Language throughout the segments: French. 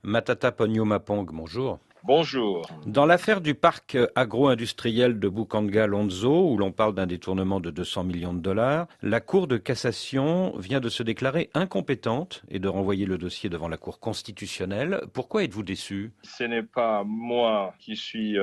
Matata Ponyo-Mapong, bonjour. Bonjour. Dans l'affaire du parc agro-industriel de Bukanga-Lonzo, où l'on parle d'un détournement de 200 millions de dollars, la Cour de cassation vient de se déclarer incompétente et de renvoyer le dossier devant la Cour constitutionnelle. Pourquoi êtes-vous déçu? Ce n'est pas moi qui suis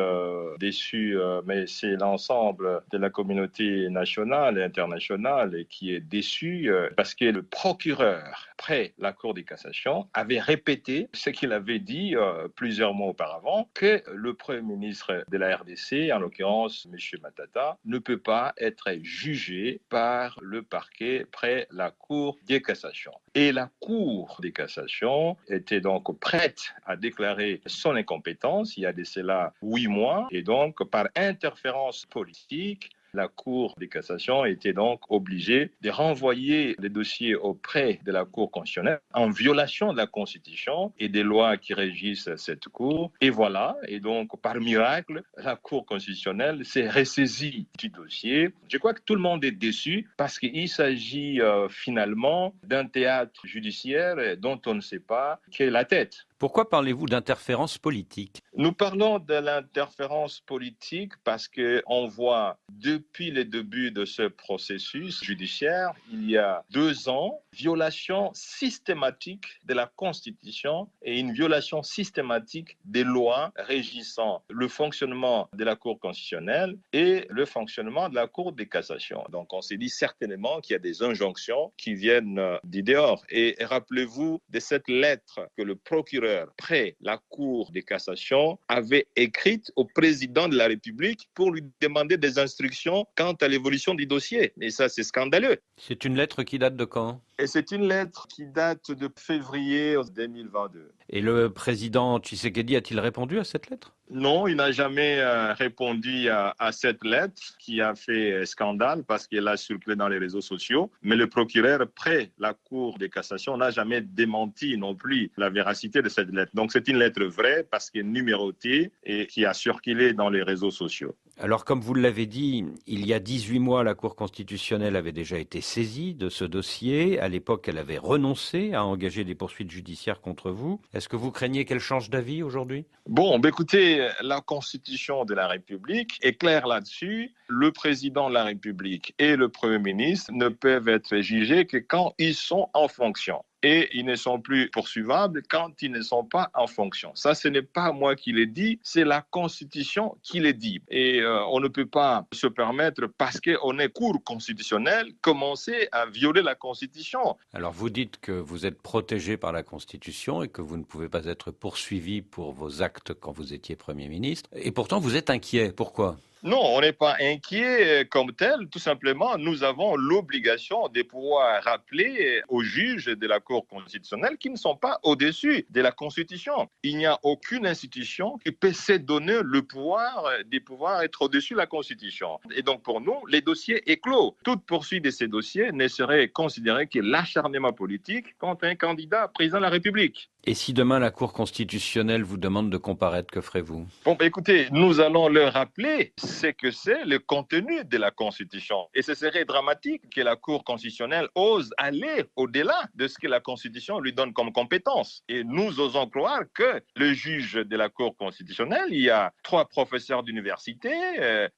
déçu, mais c'est l'ensemble de la communauté nationale et internationale qui est déçu parce que le procureur, près la Cour de cassation, avait répété ce qu'il avait dit plusieurs mois auparavant, que le Premier ministre de la RDC, en l'occurrence M. Matata, ne peut pas être jugé par le parquet près la Cour de cassation. Et la Cour de cassation était donc prête à déclarer son incompétence il y a de cela 8 mois, et donc par interférence politique, la Cour de cassation était donc obligée de renvoyer les dossiers auprès de la Cour constitutionnelle en violation de la Constitution et des lois qui régissent cette Cour. Et voilà, et donc par miracle, la Cour constitutionnelle s'est ressaisie du dossier. Je crois que tout le monde est déçu parce qu'il s'agit finalement d'un théâtre judiciaire dont on ne sait pas quelle est la tête. Pourquoi parlez-vous d'interférence politique? Nous parlons de l'interférence politique parce qu'on voit depuis le début de ce processus judiciaire, il y a 2 ans, violation systématique de la Constitution et une violation systématique des lois régissant le fonctionnement de la Cour constitutionnelle et le fonctionnement de la Cour de cassation. Donc on s'est dit certainement qu'il y a des injonctions qui viennent du dehors. Et rappelez-vous de cette lettre que le procureur près la Cour de cassation avait écrite au président de la République pour lui demander des instructions quant à l'évolution du dossier. Et ça, c'est scandaleux. C'est une lettre qui date de quand? Et c'est une lettre qui date de février 2022. Et le président Tshisekedi a-t-il répondu à cette lettre? Non, il n'a jamais répondu à cette lettre qui a fait scandale parce qu'elle a circulé dans les réseaux sociaux. Mais le procureur, près la Cour de cassation, n'a jamais démenti non plus la véracité de cette lettre. Donc c'est une lettre vraie parce qu'elle est numérotée et qui a circulé dans les réseaux sociaux. Alors, comme vous l'avez dit, il y a 18 mois, la Cour constitutionnelle avait déjà été saisie de ce dossier. À l'époque, elle avait renoncé à engager des poursuites judiciaires contre vous. Est-ce que vous craignez qu'elle change d'avis aujourd'hui? Bon, écoutez, la Constitution de la République est claire là-dessus. Le président de la République et le Premier ministre ne peuvent être jugés que quand ils sont en fonction. Et ils ne sont plus poursuivables quand ils ne sont pas en fonction. Ça, ce n'est pas moi qui l'ai dit, c'est la Constitution qui l'est dit. Et on ne peut pas se permettre, parce qu'on est cour constitutionnelle, commencer à violer la Constitution. Alors, vous dites que vous êtes protégé par la Constitution et que vous ne pouvez pas être poursuivi pour vos actes quand vous étiez Premier ministre. Et pourtant, vous êtes inquiet. Pourquoi? Non, on n'est pas inquiet comme tel. Tout simplement, nous avons l'obligation de pouvoir rappeler aux juges de la Cour constitutionnelle qu'ils ne sont pas au-dessus de la Constitution. Il n'y a aucune institution qui peut se donner le pouvoir de pouvoir être au-dessus de la Constitution. Et donc, pour nous, les dossiers est clos. Toute poursuite de ces dossiers ne serait considérée que l'acharnement politique contre un candidat président de la République. Et si demain la Cour constitutionnelle vous demande de comparaître, que ferez-vous? Bon, écoutez, nous allons leur rappeler ce que c'est le contenu de la Constitution. Et ce serait dramatique que la Cour constitutionnelle ose aller au-delà de ce que la Constitution lui donne comme compétence. Et nous osons croire que le juge de la Cour constitutionnelle, il y a 3 professeurs d'université,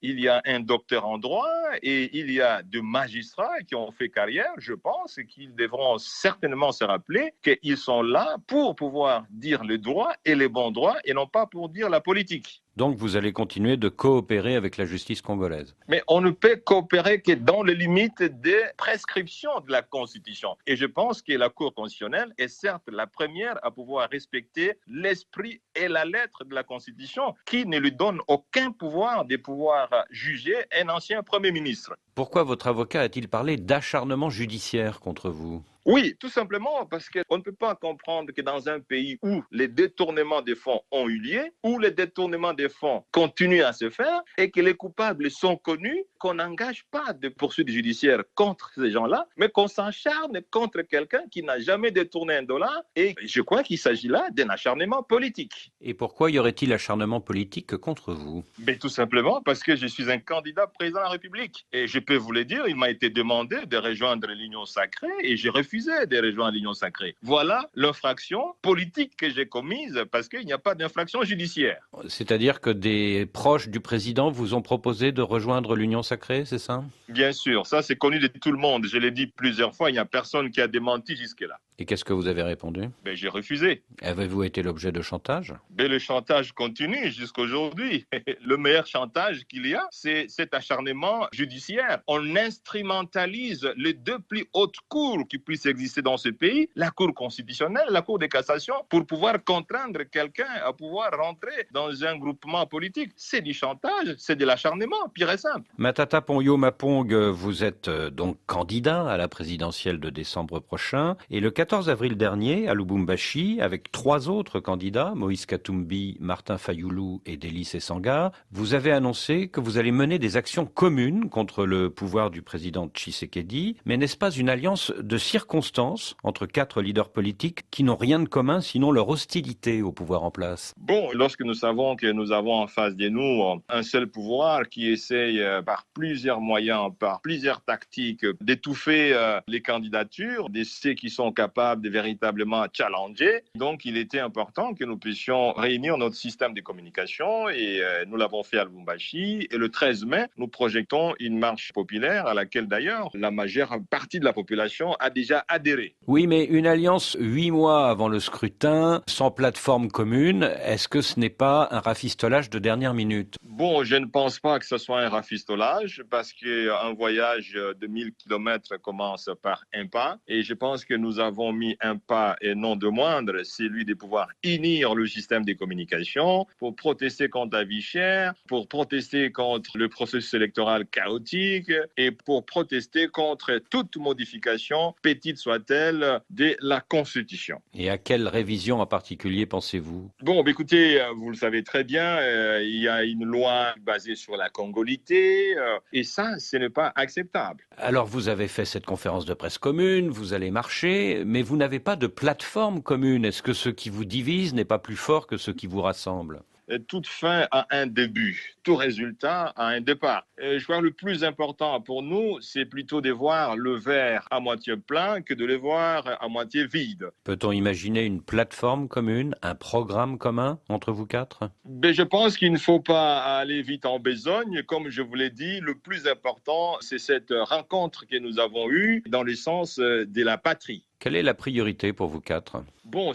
il y a un docteur en droit et il y a 2 magistrats qui ont fait carrière, je pense, et qu'ils devront certainement se rappeler qu'ils sont là pour pouvoir dire le droit et les bons droits et non pas pour dire la politique. Donc vous allez continuer de coopérer avec la justice congolaise. Mais on ne peut coopérer que dans les limites des prescriptions de la Constitution. Et je pense que la Cour constitutionnelle est certes la première à pouvoir respecter l'esprit et la lettre de la Constitution qui ne lui donne aucun pouvoir de pouvoir juger un ancien Premier ministre. Pourquoi votre avocat a-t-il parlé d'acharnement judiciaire contre vous? Oui, tout simplement parce qu'on ne peut pas comprendre que dans un pays où les détournements des fonds ont eu lieu, où les détournements des fonds continuent à se faire et que les coupables sont connus, qu'on n'engage pas de poursuite judiciaire contre ces gens-là, mais qu'on s'acharne contre quelqu'un qui n'a jamais détourné un dollar. Et je crois qu'il s'agit là d'un acharnement politique. Et pourquoi y aurait-il acharnement politique contre vous? Mais tout simplement parce que je suis un candidat président de la République. Et je peux vous le dire, il m'a été demandé de rejoindre l'Union sacrée et j'ai refusé. refusé de rejoindre l'Union sacrée. Voilà l'infraction politique que j'ai commise parce qu'il n'y a pas d'infraction judiciaire. C'est-à-dire que des proches du président vous ont proposé de rejoindre l'Union sacrée, c'est ça? Bien sûr, ça c'est connu de tout le monde. Je l'ai dit plusieurs fois, il n'y a personne qui a démenti jusque-là. Et qu'est-ce que vous avez répondu? J'ai refusé. Avez-vous été l'objet de chantage? Le chantage continue jusqu'aujourd'hui. Le meilleur chantage qu'il y a, c'est cet acharnement judiciaire. On instrumentalise les deux plus hautes cours qui puissent exister dans ce pays, la Cour constitutionnelle, la Cour de cassation, pour pouvoir contraindre quelqu'un à pouvoir rentrer dans un groupement politique. C'est du chantage, c'est de l'acharnement, pire et simple. Matata Ponyo Mapong, vous êtes donc candidat à la présidentielle de décembre prochain. Et le 14 avril dernier, à Lubumbashi, avec 3 autres candidats, Moïse Katumbi, Martin Fayoulou et Délice Essanga, vous avez annoncé que vous allez mener des actions communes contre le pouvoir du président Tshisekedi. Mais n'est-ce pas une alliance de circonstances entre 4 leaders politiques qui n'ont rien de commun sinon leur hostilité au pouvoir en place? Lorsque nous savons que nous avons en face de nous un seul pouvoir qui essaye par plusieurs moyens, par plusieurs tactiques, d'étouffer les candidatures de ceux qui sont capables de véritablement challenger. Donc, il était important que nous puissions réunir notre système de communication et nous l'avons fait à Lubumbashi. Et le 13 mai, nous projetons une marche populaire à laquelle d'ailleurs la majeure partie de la population a déjà adhéré. Oui, mais une alliance 8 mois avant le scrutin, sans plateforme commune, est-ce que ce n'est pas un rafistolage de dernière minute? Je ne pense pas que ce soit un rafistolage parce qu'un voyage de 1000 km commence par un pas. Et je pense que nous avons mis un pas et non de moindre, c'est celui de pouvoir unir le système de communication pour protester contre la vie chère, pour protester contre le processus électoral chaotique et pour protester contre toute modification, petite soit-elle, de la Constitution. Et à quelle révision en particulier pensez-vous? Écoutez, vous le savez très bien, il y a une loi basée sur la congolité et ça, ce n'est pas acceptable. Alors vous avez fait cette conférence de presse commune, vous allez marcher, mais vous n'avez pas de plateforme commune. Est-ce que ce qui vous divise n'est pas plus fort que ce qui vous rassemble? Toute fin a un début, tout résultat a un départ. Je crois que le plus important pour nous, c'est plutôt de voir le verre à moitié plein que de le voir à moitié vide. Peut-on imaginer une plateforme commune, un programme commun entre vous 4? Je pense qu'il ne faut pas aller vite en besogne. Comme je vous l'ai dit, le plus important, c'est cette rencontre que nous avons eue dans le sens de la patrie. Quelle est la priorité pour vous 4?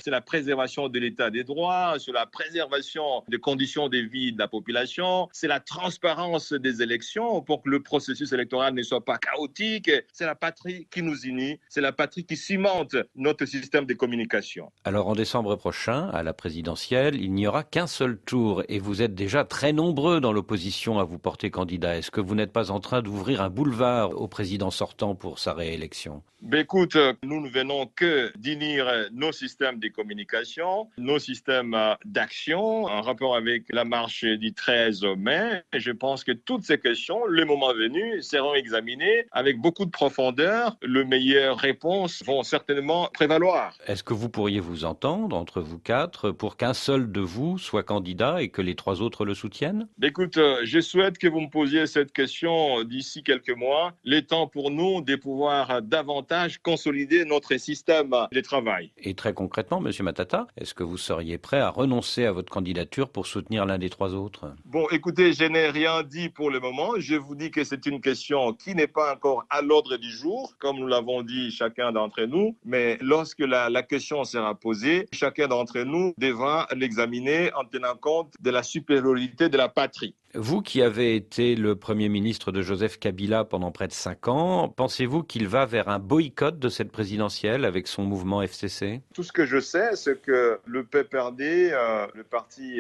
C'est la préservation de l'état des droits, c'est la préservation des conditions de vie de la population, c'est la transparence des élections pour que le processus électoral ne soit pas chaotique. C'est la patrie qui nous unit, c'est la patrie qui cimente notre système de communication. Alors en décembre prochain, à la présidentielle, il n'y aura qu'un seul tour et vous êtes déjà très nombreux dans l'opposition à vous porter candidat. Est-ce que vous n'êtes pas en train d'ouvrir un boulevard au président sortant pour sa réélection? Écoute, nous ne venons que d'unir nos systèmes de communication, nos systèmes d'action en rapport avec la marche du 13 mai. Et je pense que toutes ces questions, le moment venu, seront examinées avec beaucoup de profondeur. Les meilleures réponses vont certainement prévaloir. Est-ce que vous pourriez vous entendre entre vous 4 pour qu'un seul de vous soit candidat et que les 3 autres le soutiennent? Écoute, je souhaite que vous me posiez cette question d'ici quelques mois. Il est temps pour nous de pouvoir davantage consolider notre système de travail. Et très concrètement, Monsieur Matata, est-ce que vous seriez prêt à renoncer à votre candidature pour soutenir l'un des 3 autres? Écoutez, je n'ai rien dit pour le moment. Je vous dis que c'est une question qui n'est pas encore à l'ordre du jour, comme nous l'avons dit chacun d'entre nous. Mais lorsque la question sera posée, chacun d'entre nous devra l'examiner en tenant compte de la supériorité de la patrie. Vous qui avez été le Premier ministre de Joseph Kabila pendant près de 5 ans, pensez-vous qu'il va vers un boycott de cette présidentielle avec son mouvement FCC? Tout ce que je sais, c'est que le PPRD, le parti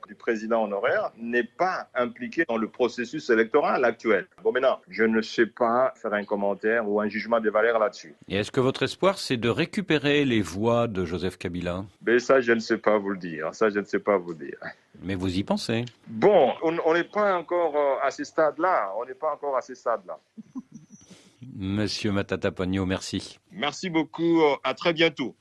du président honoraire, n'est pas impliqué dans le processus électoral actuel. Maintenant, je ne sais pas faire un commentaire ou un jugement de valeur là-dessus. Et est-ce que votre espoir, c'est de récupérer les voix de Joseph Kabila? Ça, je ne sais pas vous le dire. Ça, je ne sais pas vous dire. Mais vous y pensez? On n'est pas encore à ce stade-là. Monsieur Matata Ponyo, merci. Merci beaucoup. À très bientôt.